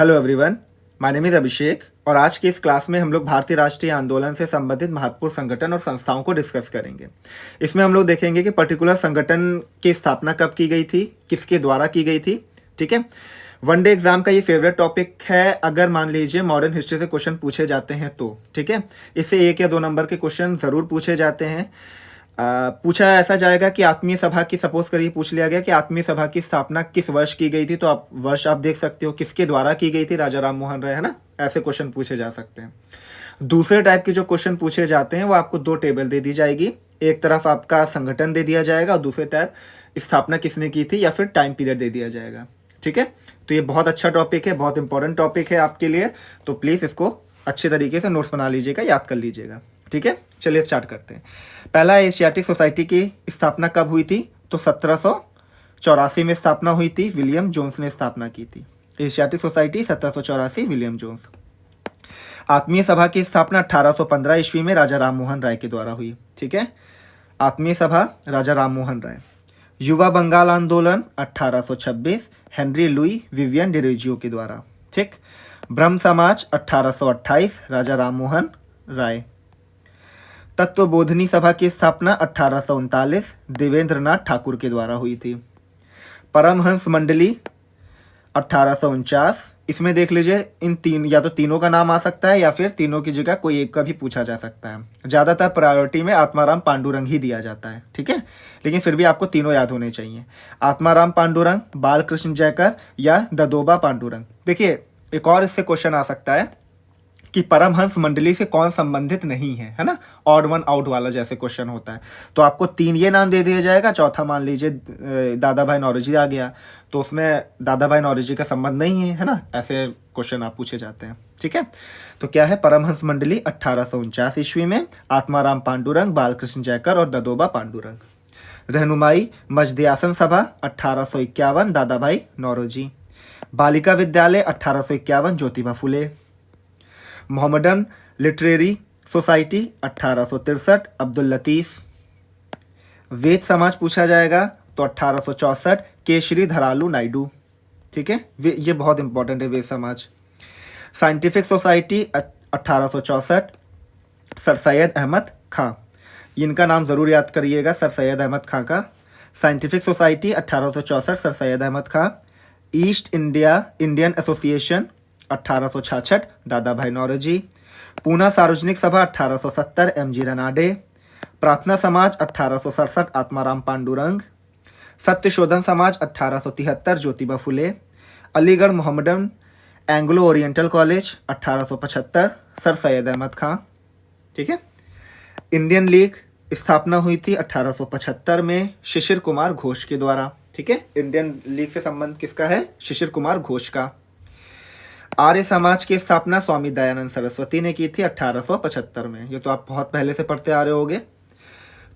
Hello everyone, my name is Abhishek और आज की इस क्लास में हम लोग भारतीय राष्ट्रीय आंदोलन से संबंधित महत्वपूर्ण संगठन और संस्थाओं को डिस्कस करेंगे। इसमें हम लोग देखेंगे कि पर्टिकुलर संगठन की स्थापना कब की गई थी, किसके द्वारा की गई थी। ठीक है, वन डे एग्जाम का ये फेवरेट टॉपिक है। अगर मान लीजिए मॉडर्न हिस्ट्री से क्वेश्चन पूछे जाते हैं तो ठीक है, इससे 1 या 2 नंबर के क्वेश्चन ज़रूर पूछे जाते हैं। पूछा ऐसा जाएगा कि आत्मीय सभा की, सपोज करिए पूछ लिया गया कि आत्मीय सभा की स्थापना किस वर्ष की गई थी, तो आप वर्ष आप देख सकते हो, किसके द्वारा की गई थी, राजा राम मोहन राय, है ना। ऐसे क्वेश्चन पूछे जा सकते हैं। दूसरे टाइप के जो क्वेश्चन पूछे जाते हैं वो आपको 2 टेबल दे दी जाएगी। एक तरफ आपका संगठन दे दिया जाएगा और दूसरे टाइप स्थापना किसने की थी या फिर टाइम पीरियड दे दिया जाएगा। ठीक है, तो ये बहुत अच्छा टॉपिक है, बहुत इंपॉर्टेंट टॉपिक है आपके लिए, तो प्लीज़ इसको अच्छे तरीके से नोट्स बना लीजिएगा, याद कर लीजिएगा। ठीक है, चलिए स्टार्ट करते हैं। पहला, एशियाटिक सोसाइटी की स्थापना कब हुई थी, तो 1784 में स्थापना हुई थी। विलियम जोन्स ने स्थापना की थी एशियाटिक सोसाइटी, 1784, विलियम जोन्स। आत्मीय सभा की स्थापना 1815 ईस्वी में राजा राम मोहन राय के द्वारा हुई। ठीक है, आत्मीय सभा राजा राम मोहन राय। युवा बंगाल आंदोलन 1826, हेनरी लुई विवियन डिरेजियो के द्वारा। ठीक, ब्रह्म समाज 1828, राजा राम मोहन राय। तत्वबोधिनी सभा की स्थापना 1839 देवेंद्र नाथ ठाकुर के द्वारा हुई थी। परमहंस मंडली 1849, इसमें देख लीजिए इन तीन, या तो तीनों का नाम आ सकता है या फिर तीनों की जगह कोई एक का भी पूछा जा सकता है। ज़्यादातर प्रायोरिटी में आत्माराम पांडुरंग ही दिया जाता है। ठीक है, लेकिन फिर भी आपको तीनों याद होने चाहिए, आत्माराम पांडुरंग, बालकृष्ण जयकर या ददोबा पांडुरंग। देखिए, एक और इससे क्वेश्चन आ सकता है कि परमहंस मंडली से कौन संबंधित नहीं है, है ना, ऑड वन आउट वाला जैसे क्वेश्चन होता है। तो आपको 3 ये नाम दे दिया जाएगा, चौथा मान लीजिए दादा भाई नौरोजी आ गया, तो उसमें दादा भाई नौरोजी का संबंध नहीं है, है ना, ऐसे क्वेश्चन आप पूछे जाते हैं। ठीक है, तो क्या है, परमहंस मंडली 1849 ईस्वी में, आत्माराम पांडुरंग, बालकृष्ण जयकर और ददोबा पांडुरंग। रहनुमाई मजदियासन सभा 1851, दादा भाई Naoroji. Balika Vidyalaya 1851, Jyotiba Phule. Mohammedan literary society 1863, Abdul Latif. वेद समाज पूछा जाएगा तो 1864, केशरी धरालू नायडू। ठीक है, ये बहुत इंपॉर्टेंट है Ved Samaj. Scientific society 1864, sir Syed Ahmad Khan, इनका नाम ज़रूर याद करिएगा, सर सैयद अहमद खां का। Scientific society 1864, sir Syed Ahmad Khan. East Indian association 1866, दादा भाई नौरोजी। पूना सार्वजनिक सभा 1870, MG रनाडे। प्रार्थना समाज 1867, Atmaram Pandurang. Satyashodhan Samaj 1873, Jyotiba Phule. Aligarh Mohammedan Anglo Oriental college 1875, sir Syed Ahmad Khan. ठीक है, इंडियन लीग स्थापना हुई थी 1875 में, शिशिर कुमार घोष के द्वारा। ठीक है, इंडियन लीग से संबंध किसका है, शिशिर कुमार घोष का। आर्य समाज की स्थापना स्वामी दयानंद सरस्वती ने की थी 1875 में, ये तो आप बहुत पहले से पढ़ते आ रहे होंगे।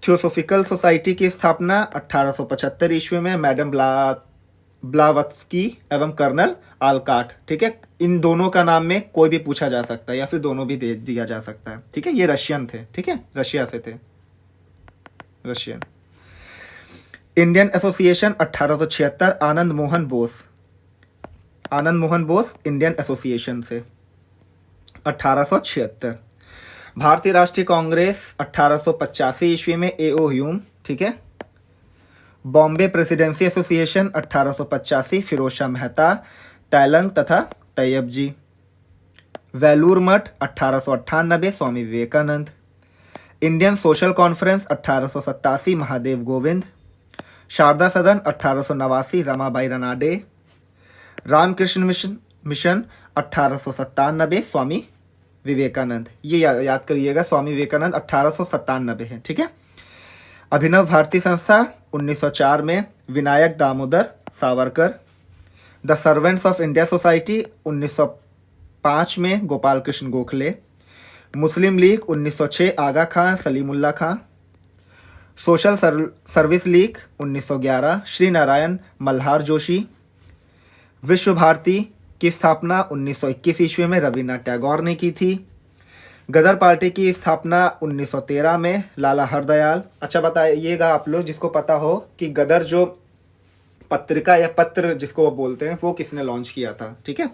थियोसोफिकल सोसाइटी की स्थापना 1875 ईस्वी में, मैडम ब्लावत्स्की एवं कर्नल आलकाट। ठीक है, इन दोनों का नाम में कोई भी पूछा जा सकता है या फिर दोनों भी दे दिया जा सकता है। ठीक है, ये रशियन थे। ठीक है, रशिया से थे, Russian. Indian association 1876, Anand Mohan Bose Indian association से 1876। भारतीय राष्ट्रीय कांग्रेस 1885 ईस्वी में, A.O. ह्यूम। ठीक है, बॉम्बे प्रेसिडेंसी एसोसिएशन 1885, फिरोज शाह मेहता, तैलंग तथा Tyabji. Velur Math 1898, Swami Vivekananda. Indian social conference 1887, Mahadev Govind. Sharada Sadan 1889, Ramabai Ranade. Ramakrishna mission 1897, Swami Vivekananda. ये याद करिएगा, स्वामी विवेकानंद 1897 है। ठीक है, अभिनव भारती संस्था 1904 में, Vinayak Damodar Savarkar. The servants of India society 1905 में, Gopal Krishna Gokhale. Muslim League 1906, Aga Khan Salimullah Khan. Social service league 1911, Shri Narayan Malhar Joshi. Vishwa Bharati की स्थापना 1921 ईस्वी में, रविन्द्रनाथ टैगोर ने की थी। गदर पार्टी की स्थापना 1913 में, लाला हरदयाल। अच्छा बताइएगा आप लोग जिसको पता हो कि गदर जो पत्रिका या पत्र जिसको वो बोलते हैं वो किसने लॉन्च किया था। ठीक है,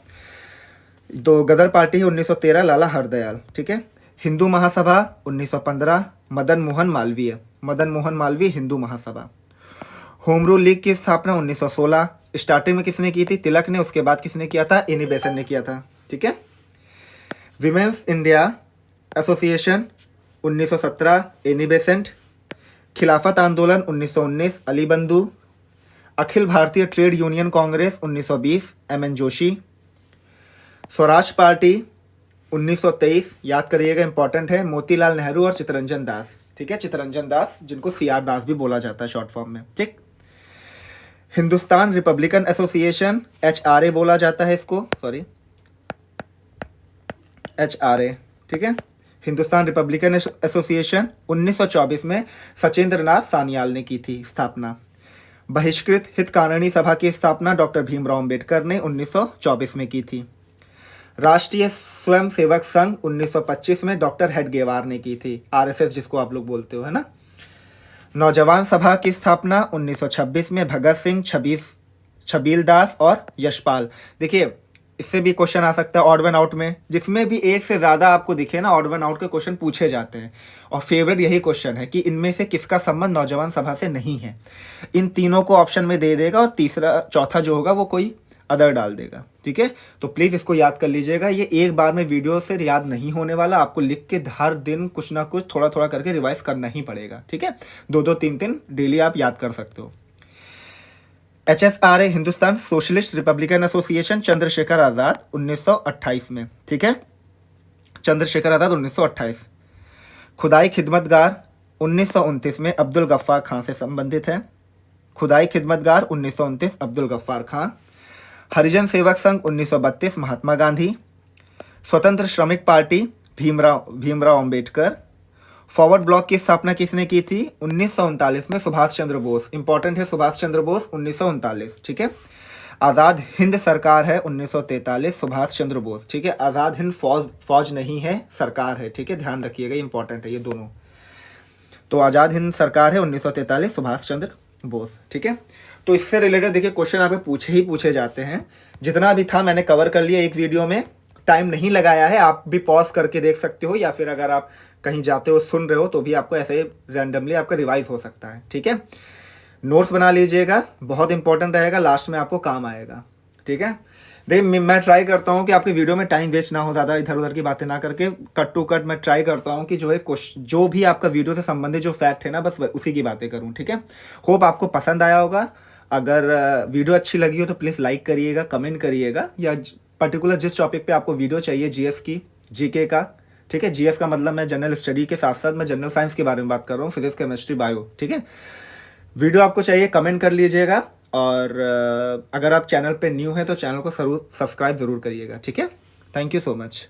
तो गदर पार्टी है 1913, लाला हरदयाल, ठीक है। Hindu Mahasabha 1915, Madan Mohan Malviya, Madan Mohan Malviya Hindu Mahasabha. Home rule league की स्थापना 1916, स्टार्टिंग में किसने की थी? तिलक ने, उसके बाद किसने किया था? एनी बेसेंट ने किया था, ठीक है। Women's India association 1917, Annie Besant. खिलाफत आंदोलन 1919, अली बंधु। Akhil Bharatiya trade union Congress 1920, M.N.. Joshi. Swaraj party 1923, याद करिएगा, इंपॉर्टेंट है, मोतीलाल नेहरू और चित्तरंजन दास, ठीक है, चित्तरंजन दास, जिनको सीआर दास भी बोला जाता है शॉर्ट फॉर्म में, ठीक। हिंदुस्तान रिपब्लिकन एसोसिएशन, एचआरए बोला जाता है इसको, सॉरी, एचआरए, ठीक है। हिंदुस्तान रिपब्लिकन एसोसिएशन 1924 में सचिंद्र नाथ सान्याल ने की थी स्थापना। बहिष्कृत हितकारिणी सभा की स्थापना डॉक्टर भीमराव अंबेडकर ने 1924 में की थी। राष्ट्रीय स्वयंसेवक संघ 1925 में डॉक्टर हेडगेवार ने की थी, आरएसएस जिसको आप लोग बोलते हो, है ना। नौजवान सभा की स्थापना 1926 में भगत सिंह, छबील दास और यशपाल। देखिए, इससे भी क्वेश्चन आ सकता है ऑड वन आउट में, जिसमें भी एक से ज़्यादा आपको दिखे ना, ऑड वन आउट के क्वेश्चन पूछे जाते हैं। और फेवरेट यही क्वेश्चन है कि इनमें से किसका संबंध नौजवान सभा से नहीं है। इन तीनों को ऑप्शन में दे देगा और तीसरा चौथा जो होगा वो कोई अदर डाल देगा, ठीक है। तो प्लीज़ इसको याद कर लीजिएगा, ये एक बार में वीडियो से याद नहीं होने वाला, आपको लिख के हर दिन कुछ ना कुछ थोड़ा थोड़ा करके रिवाइज करना ही पड़ेगा, ठीक है। 2-2, 3-3 डेली आप याद कर सकते हो। HSRA Hindustan socialist republican association, Chandrashekhar Azad 1928 में, ठीक है, चंद्रशेखर आज़ाद 1928। खुदाई खिदमतगार 1929 में अब्दुल गफ्फार खान से संबंधित है, खुदाई खिदमतगार 1929 अब्दुल गफ्फार खान। हरिजन सेवक संघ 1932 महात्मा गांधी। स्वतंत्र श्रमिक party Bhimrao Ambedkar. Forward block की स्थापना किसने की थी? 1939 में सुभाष चंद्र बोस, इंपॉर्टेंट है, सुभाष चंद्र बोस 1939, ठीक है। आज़ाद हिंद सरकार है 1943, सुभाष चंद्र बोस, ठीक है। आज़ाद हिंद फौज नहीं है, सरकार है, ठीक है, ध्यान रखिएगा, इंपॉर्टेंट है ये दोनों। तो आज़ाद हिंद सरकार है 1943, सुभाष चंद्र बोस, ठीक है। तो इससे रिलेटेड देखिए क्वेश्चन आप पूछे ही पूछे जाते हैं। जितना भी था मैंने कवर कर लिया एक वीडियो में, टाइम नहीं लगाया है, आप भी पॉज करके देख सकते हो, या फिर अगर आप कहीं जाते हो सुन रहे हो तो भी आपको ऐसे ही रैंडमली आपका रिवाइज हो सकता है, ठीक है। नोट्स बना लीजिएगा, बहुत इंपॉर्टेंट रहेगा, लास्ट में आपको काम आएगा, ठीक है। देखिए मैं ट्राई करता हूँ कि आपकी वीडियो में टाइम वेस्ट ना हो, ज़्यादा इधर उधर की बातें ना करके, कट टू कट मैं ट्राई करता हूँ कि जो भी आपका वीडियो से संबंधित जो फैक्ट है ना, बस उसी की बातें करूँ, ठीक है। होप आपको पसंद आया होगा। अगर वीडियो अच्छी लगी हो तो प्लीज़ लाइक करिएगा, कमेंट करिएगा, या पर्टिकुलर जिस टॉपिक पे आपको वीडियो चाहिए, जीएस की, जीके का, ठीक है। जीएस का मतलब मैं जनरल स्टडी के साथ साथ मैं जनरल साइंस के बारे में बात कर रहा हूँ, फिजिक्स, केमिस्ट्री, बायो, ठीक है। वीडियो आपको चाहिए कमेंट कर लीजिएगा, और अगर आप चैनल पे न्यू हैं तो चैनल को जरूर सब्सक्राइब ज़रूर करिएगा, ठीक है। Thank you so much.